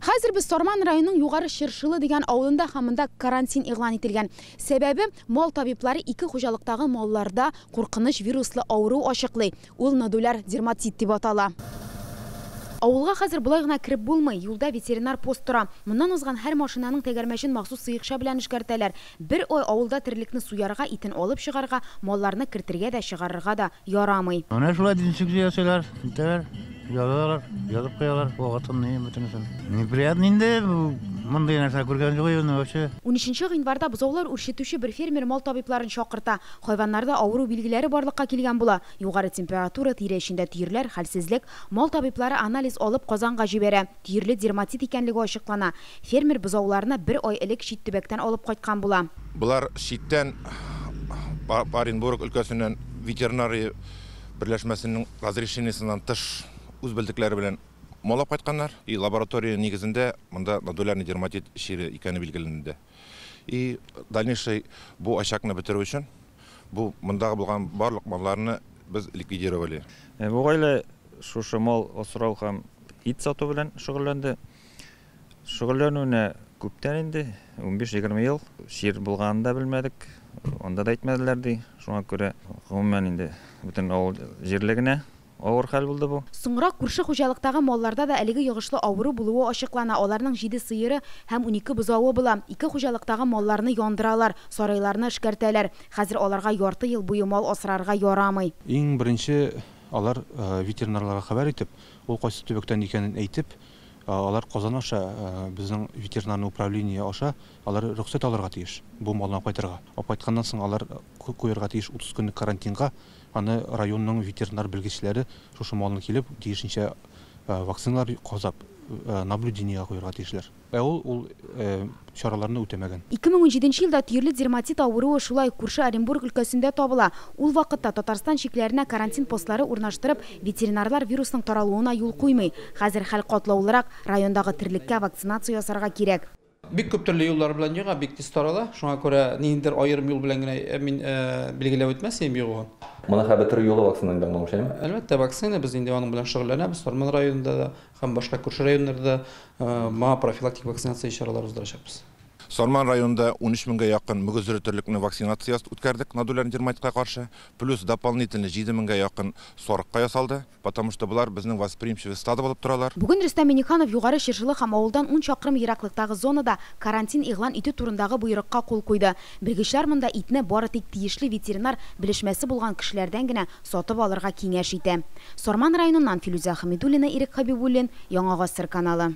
Хәзер без Сорман районының Югары Шыршылы дигән авылында һәмендә карантин игълан ителгән. Сәбәбе мал табиблары ике хуҗалыктагы малларда куркыныч вируслы авыру ачыклый. Ул нодуляр дерматит дип атала. Авылга хәзер булай гына кирип булмый. Юлда ветеринар пост тора. Моннан узган һәр машинаның тәгәрмәчен махсус сыйыкша белән эшкәртәләр. Бер ай авылда тирлекне суярга, итен алып чыгарга, малларны кертергә дә чыгарырга да ярамый. Ана шулай динсекция ясыйлар, тәр, язалар, язып куялар, вакытын не бөтенсен. Неприятно инде, мондый нәрсә күргән юк инде вообще. 13 гыйнварда бозаулар үрчетүче бер фермер мал табибларын чакырта. Хайваннарда авыру билгеләре барлыкка килгән була. Югары температура, тире эчендә тиерләр, хәлсезлек, мал табиблары анализ алып Казанга җибәрә. Тиерле дерматит икәнлеге ачыклана. Фермер бозауларны бер ай элек чит төбәктән алып кайткан була. Булар читтән Оренбург өлкәсеннән ветеринария берләшмәсенең разрешениесеннән тыш үз белдекләре белән малап кайтканнар. И лаборатория нигезендә монда нодулярный дерматит шире икәне билгеләнде. И дальнейший бу ачакны бетерү өчен бу мондагы булган барлык малларны без ликвидировали. Бу гаилә шушы мал асрау һәм ит сату белән шөгыльләнде. Шөгыльләнүне күптән инде 15-20 ел шир булганында белмәдек. Анда да әйтмәделәр ди. Шуңа күрә гомумән инде бөтен авыл җирлегенә авыр хәл булды бу. Соңра күрше хуҗалыктагы малларда да әлеге йогышлы авыру булуы ачыклана. Аларның 7 сыеры һәм 12 бозавы була. Ике хуҗалыктагы малларны яндыралар, сарайларны эшкәртәләр. Хәзер аларга ярты ел буе мал асрарга ярамый. Иң беренче алар ветеринарларга хәбәр итеп, ул кайсы төбәктән икәнен әйтеп, алар Казан аша безнең ветеринарный управление аша алар рөхсәт алырга тиеш. Бу малны кайтырга. Кайтканнан соң алар куярга тиеш 30 көнлек карантинга. Аны районның ветеринар белгечләре шушы малны килеп, тиешенчә вакциналар казап, наблюдениегә куярга тиешләр. Ул чараларны үтәмәгән. 2017 елда тиерле дерматит авыруы шулай күрше Оренбург өлкәсендә табыла. Ул вакытта Татарстан чикләренә карантин постлары урнаштырып, ветеринарлар вирусның таралуына юл куймый. Хәзер хәл катлаулырак райондагы тирлеккә вакцинация ясарга кирәк. Бик күп төрле юллар белән яга, бик тиз тарала. Шуңа күрә ниндидер аерым юл белән генә мин билгеләп үтмәсем югы. Моны хәбәр юлы вакцинадан аңлаушаймы? Әлбәттә, вакцина без инде аның белән шөгыльләнәбез. Сорман районында да һәм башка күрше районнарда профилактик вакцинация чаралары уздырачакбыз. Сорман районында 13 меңгә якын мөгезле төрлекне вакцинациясы үткәрдек нодулярный дерматитка каршы, плюс дополнительно 7 меңгә якын сорыкка ясалды, потому что булар безнең восприимчивый стадо булып торалар. Бүген Рөстәм Миңнеханов Югары Шыршылы һәм авылдан 10 чакрым ераклыктагы зонада карантин игълан итү турындагы буйрыкка кул куйды. Белгечләр монда итне бары тик тиешле ветеринар белешмәсе булган кешеләрдән генә сатып алырга киңәш итә. Сорман районыннан Филүзә Хәмидуллина, Ирек Хәбибуллин, Яңа Гасыр каналы.